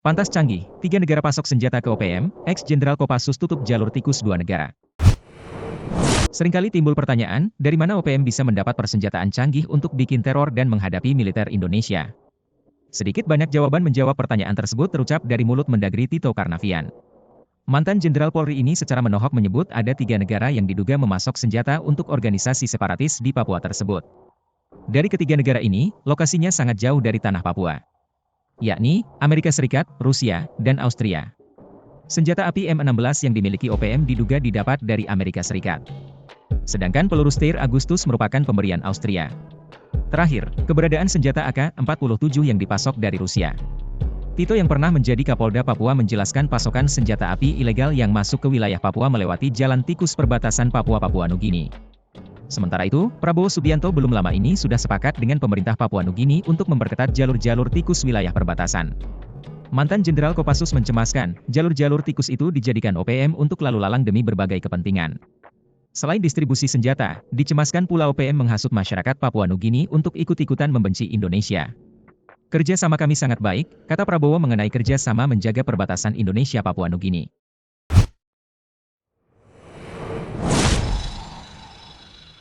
Pantas canggih, 3 negara pasok senjata ke OPM, ex-Jenderal Kopassus tutup jalur tikus 2 negara. Seringkali timbul pertanyaan, dari mana OPM bisa mendapat persenjataan canggih untuk bikin teror dan menghadapi militer Indonesia? Sedikit banyak jawaban menjawab pertanyaan tersebut terucap dari mulut Mendagri Tito Karnavian. Mantan Jenderal Polri ini secara menohok menyebut ada 3 negara yang diduga memasok senjata untuk organisasi separatis di Papua tersebut. Dari ketiga negara ini, lokasinya sangat jauh dari tanah Papua, yakni Amerika Serikat, Rusia, dan Austria. Senjata api M16 yang dimiliki OPM diduga didapat dari Amerika Serikat. Sedangkan peluru Steyr Agustus merupakan pemberian Austria. Terakhir, keberadaan senjata AK-47 yang dipasok dari Rusia. Tito yang pernah menjadi Kapolda Papua menjelaskan pasokan senjata api ilegal yang masuk ke wilayah Papua melewati jalan tikus perbatasan Papua Nugini. Sementara itu, Prabowo Subianto belum lama ini sudah sepakat dengan pemerintah Papua Nugini untuk memperketat jalur-jalur tikus wilayah perbatasan. Mantan Jenderal Kopassus mencemaskan, jalur-jalur tikus itu dijadikan OPM untuk lalu lalang demi berbagai kepentingan. Selain distribusi senjata, dicemaskan pula OPM menghasut masyarakat Papua Nugini untuk ikut-ikutan membenci Indonesia. Kerja sama kami sangat baik, kata Prabowo mengenai kerja sama menjaga perbatasan Indonesia Papua Nugini.